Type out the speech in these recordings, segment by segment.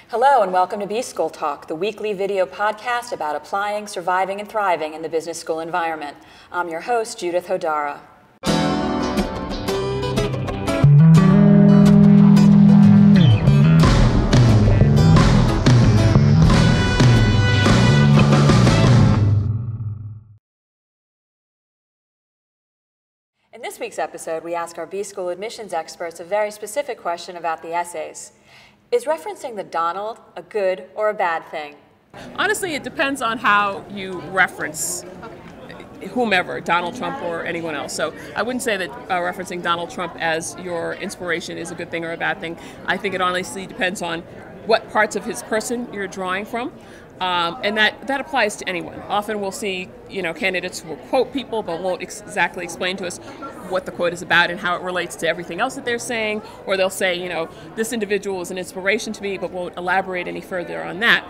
Hello and welcome to bschooltalk, the weekly video podcast about applying, surviving, and thriving in the business school environment. I'm your host, Judith Hodara. In this week's episode, we ask our B-School admissions experts a very specific question about the essays. Is referencing the Donald a good or a bad thing? Honestly, it depends on how you reference whomever, Donald Trump or anyone else. So I wouldn't say that referencing Donald Trump as your inspiration is a good thing or a bad thing. I think it honestly depends on what parts of his person you're drawing from. And that applies to anyone. Often we'll see, candidates who will quote people but won't exactly explain to us what the quote is about and how it relates to everything else that they're saying. Or they'll say, this individual is an inspiration to me, but won't elaborate any further on that.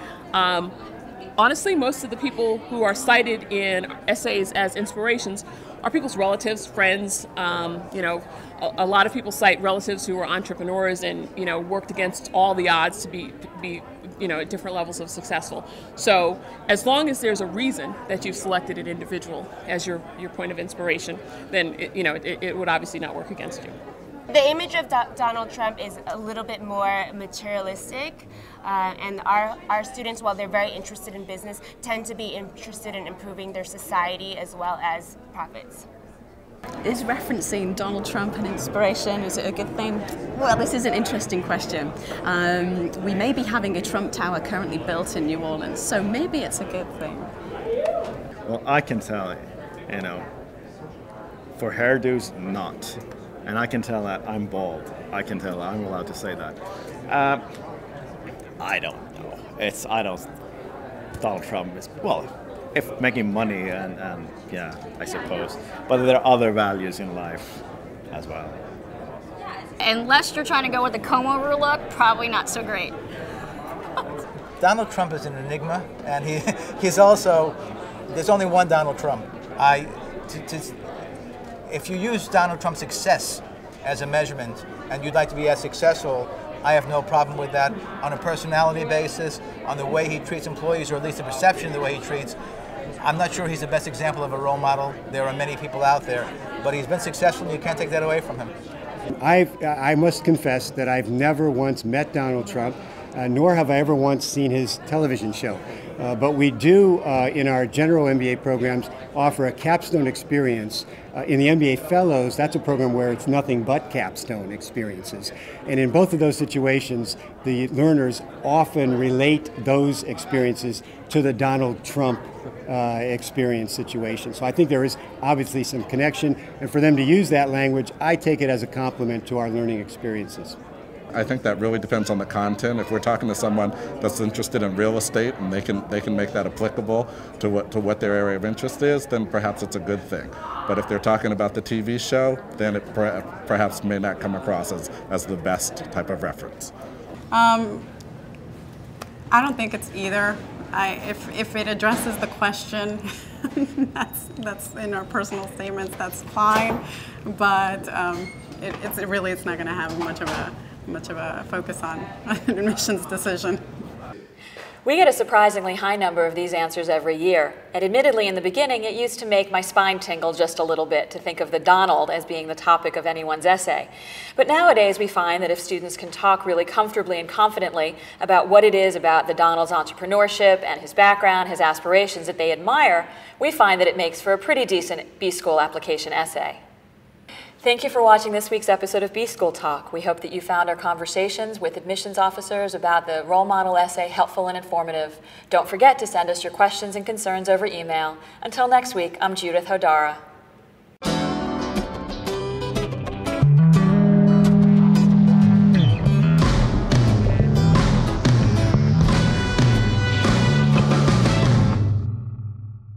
Honestly, most of the people who are cited in essays as inspirations are people's relatives, friends. A lot of people cite relatives who are entrepreneurs and worked against all the odds to be at different levels of successful. So as long as there's a reason that you've selected an individual as your point of inspiration, then it would obviously not work against you. The image of Donald Trump is a little bit more materialistic, and our students, while they're very interested in business, tend to be interested in improving their society as well as profits. Is referencing Donald Trump an inspiration? Is it a good thing? Well, this is an interesting question. We may be having a Trump Tower currently built in New Orleans, so maybe it's a good thing. Well, I can tell, for hairdos, not. And I can tell that I'm bald. I can tell I'm allowed to say that. I don't know. Donald Trump is, if making money and yeah, I suppose. But there are other values in life as well. Unless you're trying to go with the Como rule look, probably not so great. Donald Trump is an enigma, and he's also, there's only one Donald Trump. If you use Donald Trump's success as a measurement and you'd like to be as successful, I have no problem with that. On a personality basis, on the way he treats employees, or at least the perception of the way he treats, I'm not sure he's the best example of a role model. There are many people out there, but he's been successful and you can't take that away from him. I must confess that I've never once met Donald Trump, nor have I ever once seen his television show. But we do, in our general MBA programs, offer a capstone experience. In the MBA Fellows, that's a program where it's nothing but capstone experiences. And in both of those situations, the learners often relate those experiences to the Donald Trump experience situation. So I think there is obviously some connection. And for them to use that language, I take it as a compliment to our learning experiences. I think that really depends on the content. If we're talking to someone that's interested in real estate and they can make that applicable to what their area of interest is, then perhaps it's a good thing. But if they're talking about the TV show, then it perhaps may not come across as the best type of reference. I don't think it's either. If it addresses the question, that's in our personal statements, that's fine. But it's not going to have much of a focus on an admissions decision. We get a surprisingly high number of these answers every year. And admittedly, in the beginning, it used to make my spine tingle just a little bit to think of the Donald as being the topic of anyone's essay. But nowadays, we find that if students can talk really comfortably and confidently about what it is about the Donald's entrepreneurship and his background, his aspirations that they admire, we find that it makes for a pretty decent B-School application essay. Thank you for watching this week's episode of B-School Talk. We hope that you found our conversations with admissions officers about the role model essay helpful and informative. Don't forget to send us your questions and concerns over email. Until next week, I'm Judith Hodara.